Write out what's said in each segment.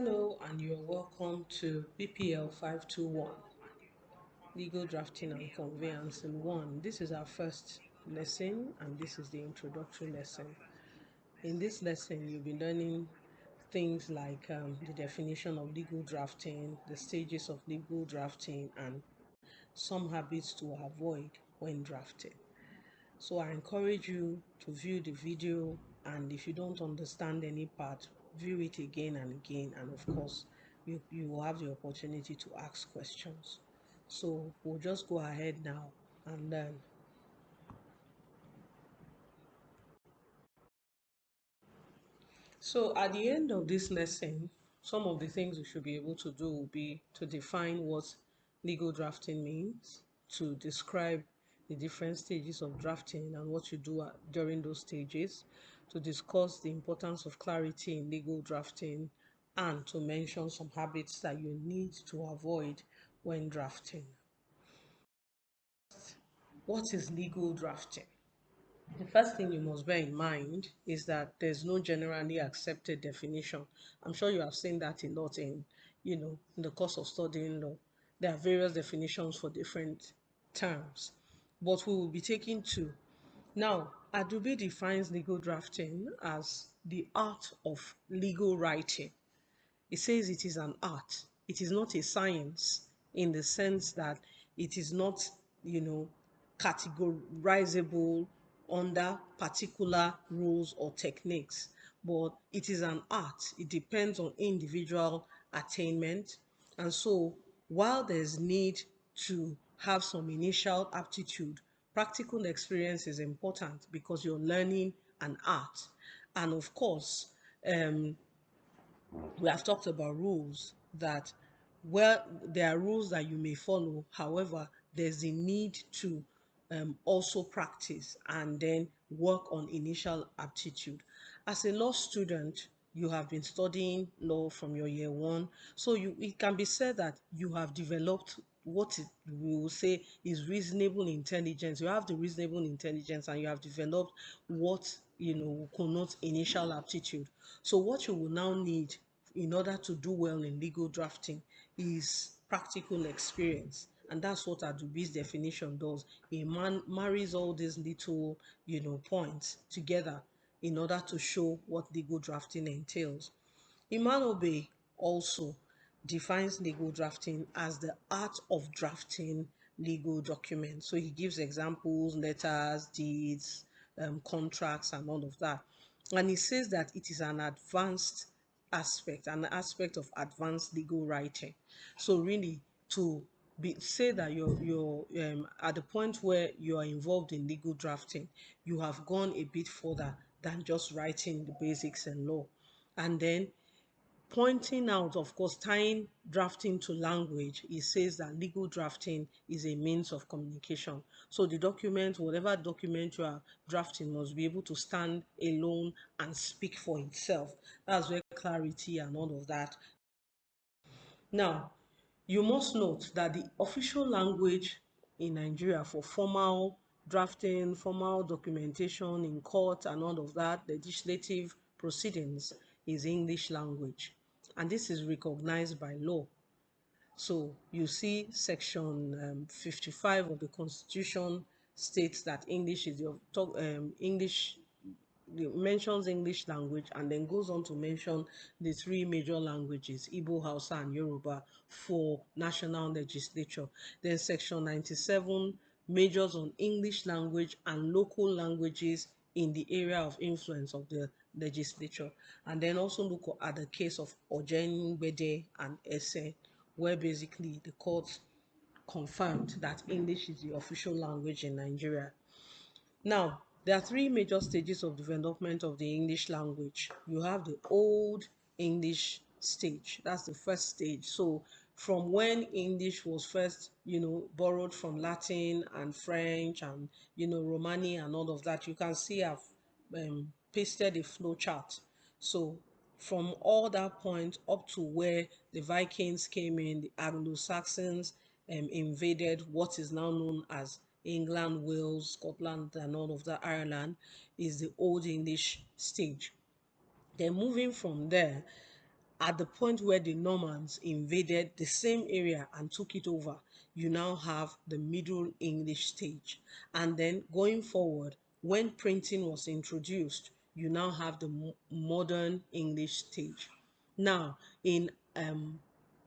Hello, and you're welcome to PPL521 Legal Drafting and Conveyance in 1. This is our first lesson, and this is the introductory lesson. In this lesson, you'll be learning things like the definition of legal drafting, the stages of legal drafting, and some habits to avoid when drafting. So I encourage you to view the video, and if you don't understand any part, view it again and again, and of course you will have the opportunity to ask questions. So we'll just go ahead now and learn. So at the end of this lesson, some of the things we should be able to do will be to define what legal drafting means, to describe the different stages of drafting and what you do during those stages, to discuss the importance of clarity in legal drafting, and to mention some habits that you need to avoid when drafting. What is legal drafting? The first thing you must bear in mind is that there's no generally accepted definition. I'm sure you have seen that a lot in the course of studying law. There are various definitions for different terms, but we will be taking two. Now, Adobe defines legal drafting as the art of legal writing. It says it is an art. It is not a science in the sense that it is not, you know, categorizable under particular rules or techniques, but it is an art. It depends on individual attainment. And so, while there's need to have some initial aptitude, practical experience is important because you're learning an art. And of course, um, we have talked about rules that, well, there are rules that you may follow. However, there's a need to also practice and then work on initial aptitude. As a law student, you have been studying law from your year one, so it can be said that you have developed what we will say is reasonable intelligence. You have the reasonable intelligence, and you have developed what will connote initial aptitude. So what you will now need in order to do well in legal drafting is practical experience. And that's what Adobe's definition does. A man marries all these little, points together in order to show what legal drafting entails. Imanobe also defines legal drafting as the art of drafting legal documents. So he gives examples, letters, deeds, contracts, and all of that. And he says that it is an aspect of advanced legal writing. So really, to say that you're at the point where you are involved in legal drafting, you have gone a bit further than just writing the basics in law. And then pointing out, of course, tying drafting to language, it says that legal drafting is a means of communication. So the document, whatever document you are drafting, must be able to stand alone and speak for itself. That's where clarity and all of that. Now, you must note that the official language in Nigeria for formal drafting, formal documentation in court and all of that, legislative proceedings, is English language. And this is recognized by law. So you see section 55 of the Constitution states that English is the English mentions English language, and then goes on to mention the three major languages, Igbo, Hausa, and Yoruba, for national legislature. Then section 97 majors on English language and local languages in the area of influence of the legislature. And then also look at the case of Ojengbede and Ese, where basically the court confirmed that English is the official language in Nigeria. Now, there are three major stages of development of the English language. You have the Old English stage. That's the first stage. So from when English was first, borrowed from Latin and French and, Romani and all of that, you can see I've pasted a flow chart. So from all that point up to where the Vikings came in, the Anglo-Saxons invaded what is now known as England, Wales, Scotland, and all of that, Ireland, is the Old English stage. Then moving from there, at the point where the Normans invaded the same area and took it over, you now have the Middle English stage. And then going forward, when printing was introduced, you now have the Modern English stage. Now, in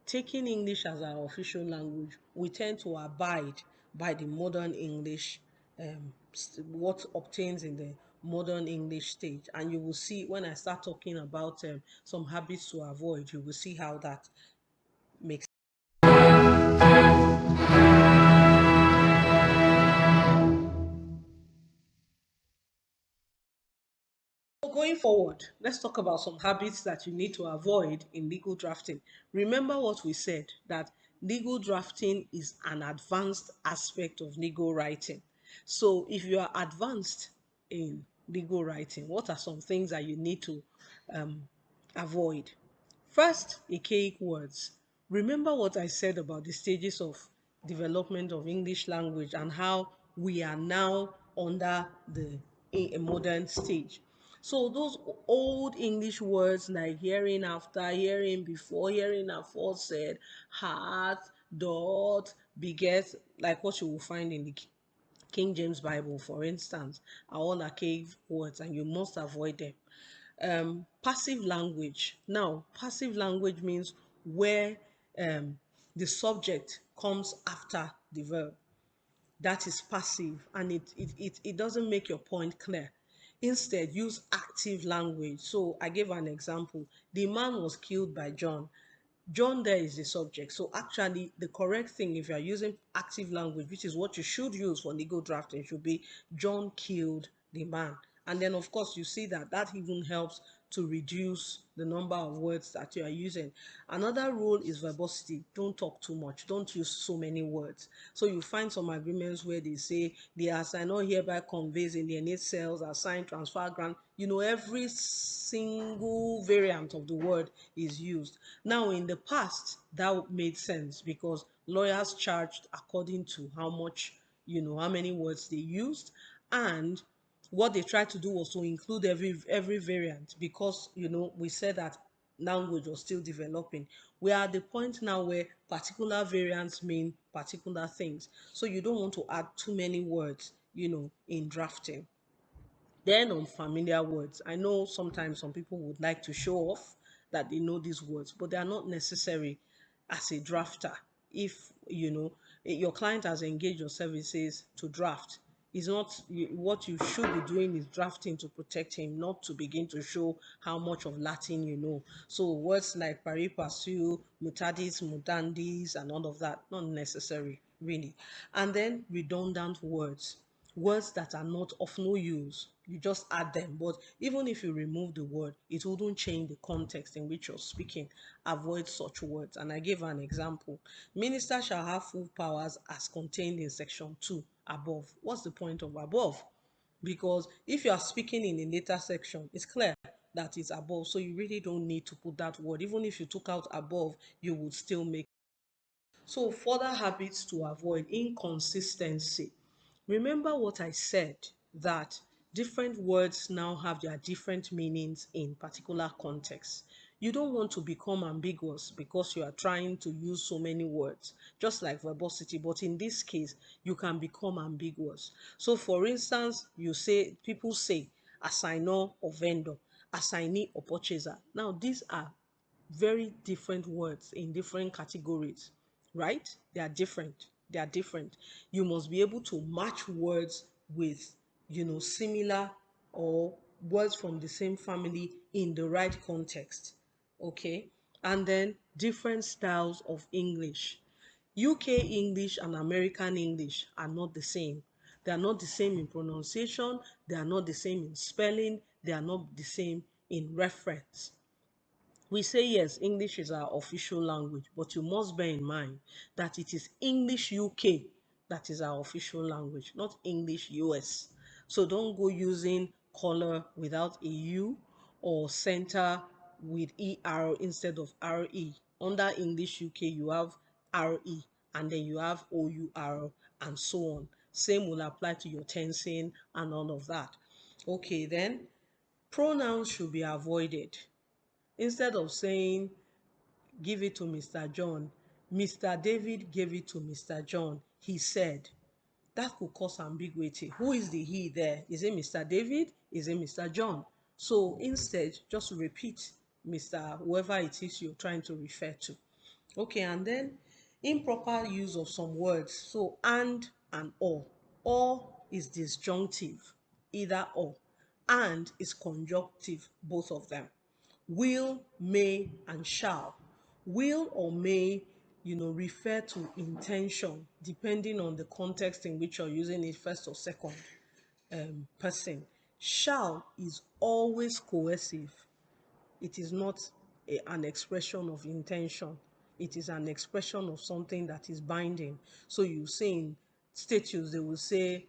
taking English as our official language, we tend to abide by the modern English, what obtains in the modern English stage. And you will see when I start talking about some habits to avoid, you will see how that makes. So going forward, let's talk about some habits that you need to avoid in legal drafting. Remember what we said, that legal drafting is an advanced aspect of legal writing. So if you are advanced in legal writing, what are some things that you need to um, avoid? First, archaic words. Remember what I said about the stages of development of English language and how we are now under the a modern stage. So those old English words like hearing after, hearing before, hearing aforesaid, heart, dot, beget, like what you will find in the King James Bible, for instance, are all archaic words and you must avoid them. Passive language. Now, passive language means where the subject comes after the verb. That is passive and it doesn't make your point clear. Instead, use active language. So I gave an example. The man was killed by John. John there is the subject. So actually, the correct thing, if you are using active language, which is what you should use for legal drafting, should be John killed the man. And then, of course, you see that that even helps to reduce the number of words that you are using. Another rule is verbosity. Don't talk too much. Don't use so many words. So you find some agreements where they say the assignor hereby conveys in the innate cells, assign, transfer, grant. You know, every single variant of the word is used. Now, in the past, that made sense because lawyers charged according to how much, how many words they used, and what they tried to do was to include every variant because we said that language was still developing. We are at the point now where particular variants mean particular things, so you don't want to add too many words in drafting. Then on familiar words, I know sometimes some people would like to show off that they know these words, but they are not necessary as a drafter. If your client has engaged your services to draft, is not what you should be doing is drafting to protect him, not to begin to show how much of Latin you know. So words like pari passu, mutadis, mutandis, and all of that, not necessary, really. And then redundant words, words that are not of no use, you just add them, but even if you remove the word, it wouldn't change the context in which you're speaking. Avoid such words. And I gave an example. Minister shall have full powers as contained in section 2 above. What's the point of above? Because if you are speaking in a later section, it's clear that it's above, so you really don't need to put that word. Even if you took out above, you would still make. So further habits to avoid: inconsistency. Remember what I said, that different words now have their different meanings in particular contexts. You don't want to become ambiguous because you are trying to use so many words, just like verbosity. But in this case, you can become ambiguous. So for instance, people say assignor or vendor, assignee or purchaser. Now these are very different words in different categories, right? They are different. They are different. You must be able to match words with, similar or words from the same family in the right context. Okay. And then different styles of English. UK English and American English are not the same. They are not the same in pronunciation. They are not the same in spelling. They are not the same in reference. We say yes, English is our official language, but you must bear in mind that it is English UK that is our official language, not English US. So don't go using color without a U or center with ER instead of RE. Under English UK, you have RE and then you have OUR and so on. Same will apply to your tensing and all of that. Okay, then pronouns should be avoided. Instead of saying give it to Mr. John. Mr. David gave it to Mr. John. He said. That could cause ambiguity. Who is the he there? Is it Mr. David? Is it Mr. John? So instead, just repeat Mr. whoever it is you're trying to refer to. Okay, and then improper use of some words. So and or. Or is disjunctive, either or. And is conjunctive, both of them. Will, may, and shall. Will or may, refer to intention depending on the context in which you're using it, first or second person. Shall is always coercive. It is not an expression of intention. It is an expression of something that is binding. So you say in statutes, they will say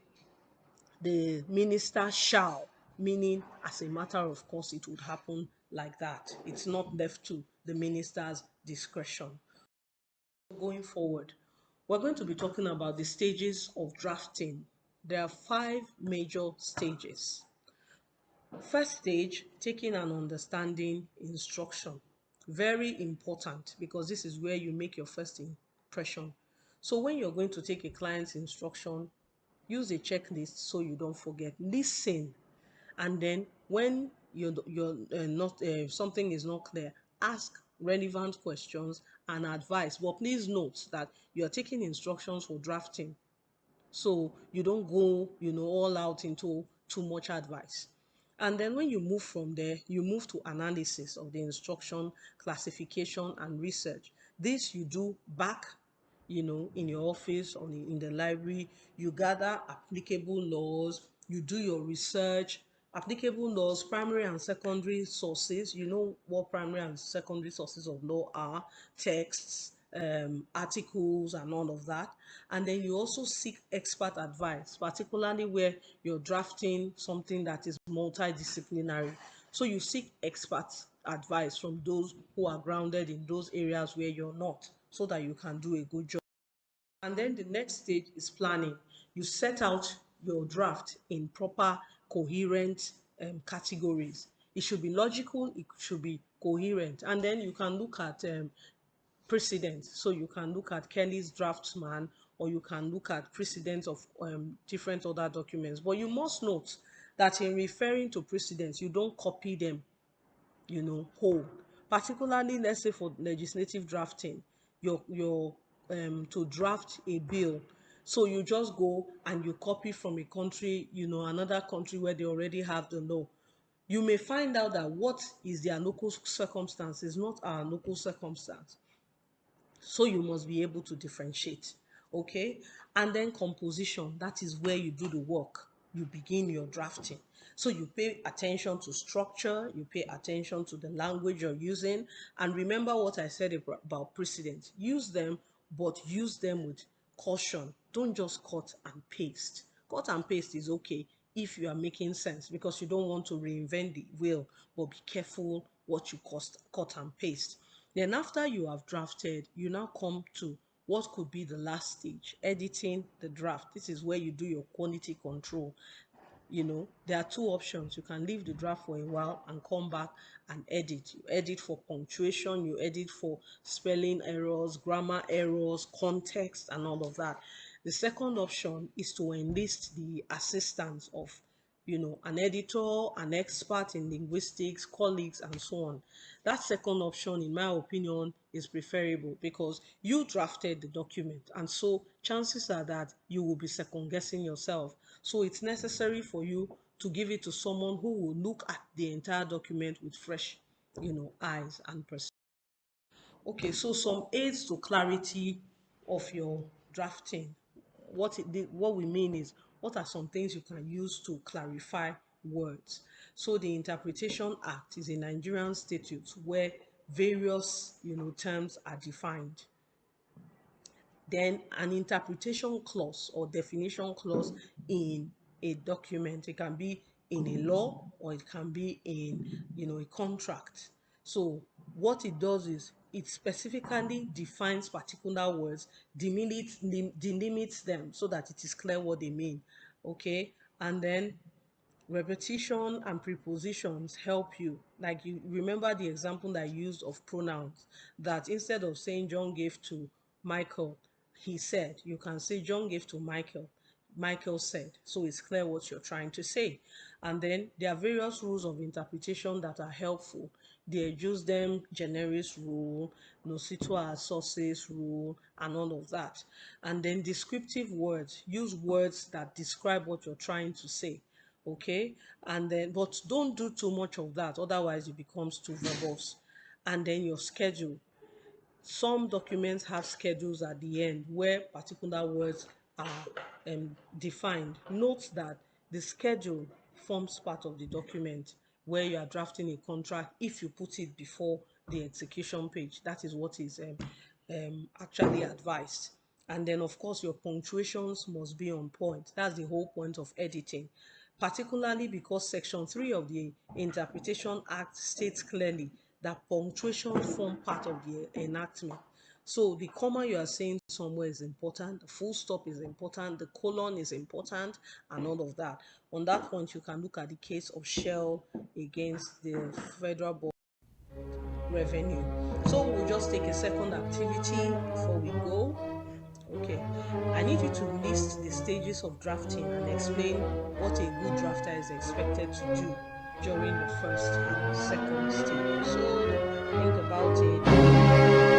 the minister shall, meaning as a matter of course it would happen like that. It's not left to the minister's discretion. Going forward, we're going to be talking about the stages of drafting. There are 5 major stages. First stage, taking and understanding instruction. Very important because this is where you make your first impression. So when you're going to take a client's instruction, use a checklist so you don't forget. Listen, and then when you're not something is not clear, ask relevant questions and advice. But please note that you are taking instructions for drafting, so you don't go all out into too much advice. And then when you move from there, you move to analysis of the instruction, classification, and research. This you do back in your office or in the library. You gather applicable laws, you do your research, applicable laws, primary and secondary sources. You know what primary and secondary sources of law are, texts, articles, and all of that. And then you also seek expert advice, particularly where you're drafting something that is multidisciplinary. So you seek expert advice from those who are grounded in those areas where you're not, so that you can do a good job. And then the next stage is planning. You set out your draft in proper, coherent categories. It should be logical, it should be coherent. And then you can look at precedent. So you can look at Kelly's draftsman, or you can look at precedents of different other documents. But you must note that in referring to precedents, you don't copy them whole. Particularly, let's say for legislative drafting, your to draft a bill, so you just go and you copy from a country, another country where they already have the law. You may find out that what is their local circumstance is not our local circumstance. So you must be able to differentiate. Okay, and then composition, that is where you do the work. You begin your drafting. So you pay attention to structure, you pay attention to the language you're using, and remember what I said about precedents. Use them, but use them with caution. Don't just cut and paste. Cut and paste is okay if you are making sense, because you don't want to reinvent the wheel, but be careful what you cut and paste. Then after you have drafted, you now come to what could be the last stage, editing the draft. This is where you do your quality control. There are 2 options. You can leave the draft for a while and come back and edit. You edit for punctuation, you edit for spelling errors, grammar errors, context, and all of that. The second option is to enlist the assistance of an editor, an expert in linguistics, colleagues, and so on. That second option, in my opinion, is preferable because you drafted the document, and so chances are that you will be second guessing yourself. So it's necessary for you to give it to someone who will look at the entire document with fresh, eyes and perspective. Okay, so some aids to clarity of your drafting. What we mean is, what are some things you can use to clarify words? So the Interpretation Act is a Nigerian statute where various terms are defined. Then an interpretation clause or definition clause in a document, it can be in a law or it can be in a contract. So what it does is it specifically defines particular words, delimits, delimits, delimits them so that it is clear what they mean. Okay, and then, and then, the interpretation clause or definition clause, it can be in a law or it can be in a contract. So what it does is it specifically defines particular words, delimits delimits them so that it is clear what they mean. Okay, and then, the interpretation clause or definition clause, it can be in a law or it can be in a contract. So what it does is it specifically defines particular words, delimits delimits them so that it is clear what they mean. Okay, Repetition and prepositions help you. Like, you remember the example that I used of pronouns, that instead of saying John gave to Michael, he said, you can say John gave to Michael, Michael said. So it's clear what you're trying to say. And then there are various rules of interpretation that are helpful. They use them generis rule, nocito as sources rule, and all of that. And then descriptive words, use words that describe what you're trying to say. Okay, and then, but don't do too much of that, otherwise it becomes too verbose. And then your schedule. Some documents have schedules at the end where particular words are defined. Note that the schedule forms part of the document where you are drafting a contract. If you put it before the execution page, that is what is actually advised. And then, of course, your punctuations must be on point. That's the whole point of editing, particularly because Section 3 of the Interpretation Act states clearly that punctuation form part of the enactment. So the comma you are saying somewhere is important, the full stop is important, the colon is important, and all of that. On that point, you can look at the case of Shell against the Federal Board Revenue. So we'll just take a second activity before we go. Okay, I need you to list the stages of drafting and explain what a good drafter is expected to do during the first and second stage. So think about it.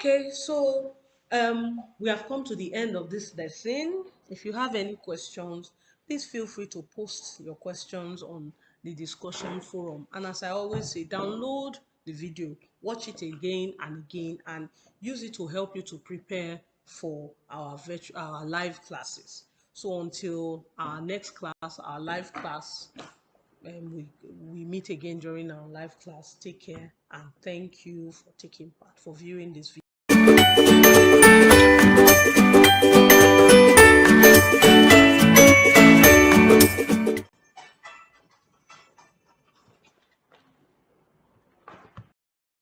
Okay, so we have come to the end of this lesson. If you have any questions, please feel free to post your questions on the discussion forum. And as I always say, download the video, watch it again and again, and use it to help you to prepare for our live classes. So until our next class, our live class, we meet again during our live class. Take care and thank you for taking part, for viewing this video.